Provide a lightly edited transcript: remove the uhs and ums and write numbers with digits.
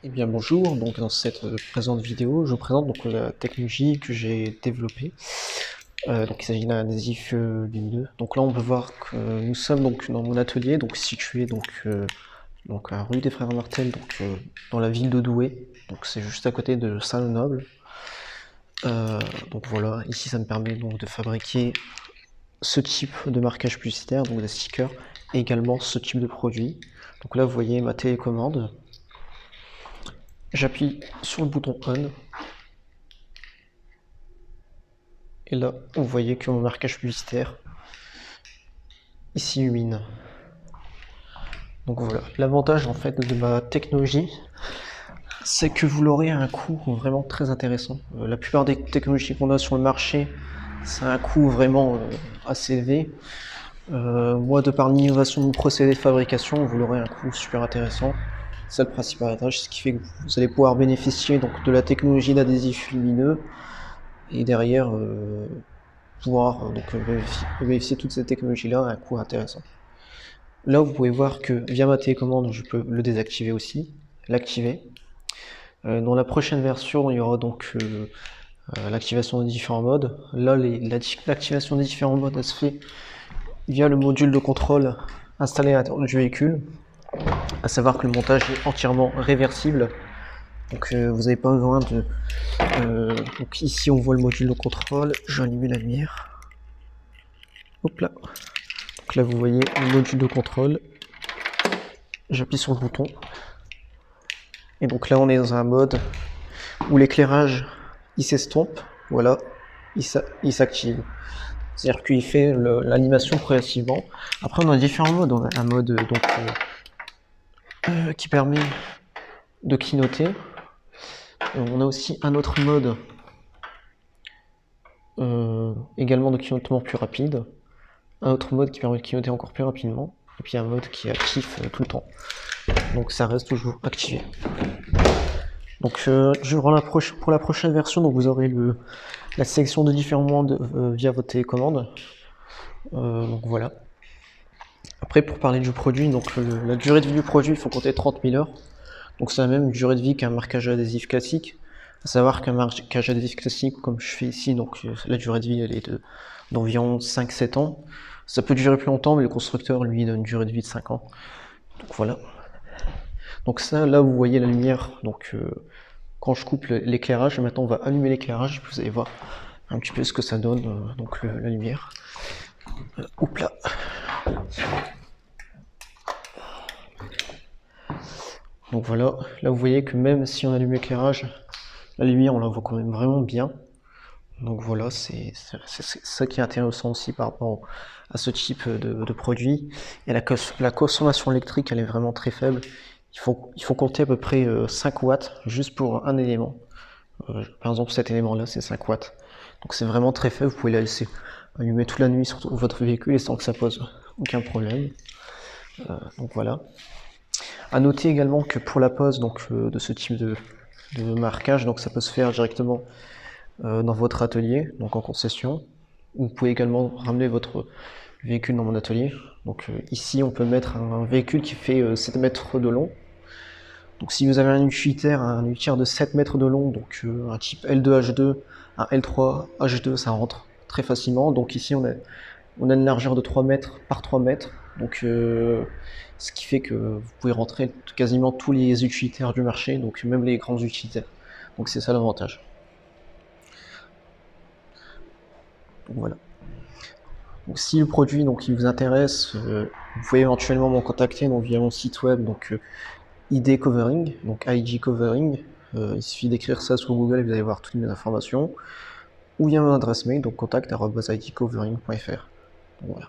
Eh bien bonjour, donc dans cette présente vidéo, je vous présente donc la technologie que j'ai développée. Donc il s'agit d'un adhésif lumineux. Donc là on peut voir que nous sommes donc dans mon atelier, donc situé donc à rue des Frères Martel, donc dans la ville de Douai. Donc c'est juste à côté de Saint-Lenoble. Donc voilà, ici ça me permet donc de fabriquer ce type de marquage publicitaire, donc des stickers, et également ce type de produit. Donc là vous voyez ma télécommande. J'appuie sur le bouton on. Et là, vous voyez que mon marquage publicitaire ici illumine. Donc voilà, l'avantage en fait de ma technologie, c'est que vous l'aurez à un coût vraiment très intéressant. La plupart des technologies qu'on a sur le marché, c'est un coût vraiment assez élevé. Moi, de par l'innovation de mon procédé de fabrication, vous l'aurez à un coût super intéressant. C'est le principal avantage, ce qui fait que vous allez pouvoir bénéficier donc de la technologie d'adhésif lumineux et derrière pouvoir bénéficier de toutes ces technologies-là à un coût intéressant. Là, vous pouvez voir que via ma télécommande, je peux le désactiver aussi, l'activer. Dans la prochaine version, il y aura donc l'activation des différents modes. Là, l'activation des différents modes, elle se fait via le module de contrôle installé à l'intérieur du véhicule. À savoir que le montage est entièrement réversible. Donc vous n'avez pas besoin de... donc ici, on voit le module de contrôle. Je vais allumer la lumière. Hop là. Donc là, vous voyez le module de contrôle. J'appuie sur le bouton. Et donc là, on est dans un mode où l'éclairage, il s'estompe. Voilà, il s'active. C'est-à-dire qu'il fait l'animation progressivement. Après, on a différents modes. On a un mode qui permet de clignoter. On a aussi un autre mode également de clignotement plus rapide. Un autre mode qui permet de clignoter encore plus rapidement. Et puis un mode qui est actif tout le temps. Donc ça reste toujours activé. Donc pour la prochaine version, donc vous aurez la sélection de différents modes via votre télécommande. Donc voilà. Après, pour parler du produit, donc la durée de vie du produit, il faut compter 30 000 heures. Donc c'est la même durée de vie qu'un marquage adhésif classique. À savoir qu'un marquage adhésif classique, comme je fais ici, donc la durée de vie elle est d'environ 5-7 ans. Ça peut durer plus longtemps, mais le constructeur lui donne une durée de vie de 5 ans. Donc voilà. Donc ça, là vous voyez la lumière. Donc quand je coupe l'éclairage, maintenant on va allumer l'éclairage, vous allez voir un petit peu ce que ça donne, donc la lumière. Oups là. Donc voilà, là vous voyez que même si on allume l'éclairage, la lumière on la voit quand même vraiment bien. Donc voilà, c'est ça qui est intéressant aussi par rapport à ce type de produit. Et la consommation électrique elle est vraiment très faible. Il faut compter à peu près 5 watts juste pour un élément. Par exemple cet élément là c'est 5 watts. Donc c'est vraiment très faible, vous pouvez la laisser allumer toute la nuit sur votre véhicule et sans que ça pose aucun problème. Donc voilà. À noter également que pour la pose donc, de ce type de marquage, donc ça peut se faire directement dans votre atelier, donc en concession. Vous pouvez également ramener votre véhicule dans mon atelier. Donc ici on peut mettre un véhicule qui fait 7 mètres de long. Donc si vous avez un utilitaire de 7 mètres de long, donc un type L2H2, un L3 H2, ça rentre très facilement. Donc ici on a une largeur de 3 mètres par 3 mètres. Donc ce qui fait que vous pouvez rentrer quasiment tous les utilitaires du marché, donc même les grands utilitaires. Donc c'est ça l'avantage. Donc voilà. Donc si le produit donc il vous intéresse, vous pouvez éventuellement me contacter donc via mon site web donc ID Covering, donc IG Covering. Il suffit d'écrire ça sur Google et vous allez voir toutes mes informations. Ou via mon adresse mail, donc contact@idcovering.fr. Voilà.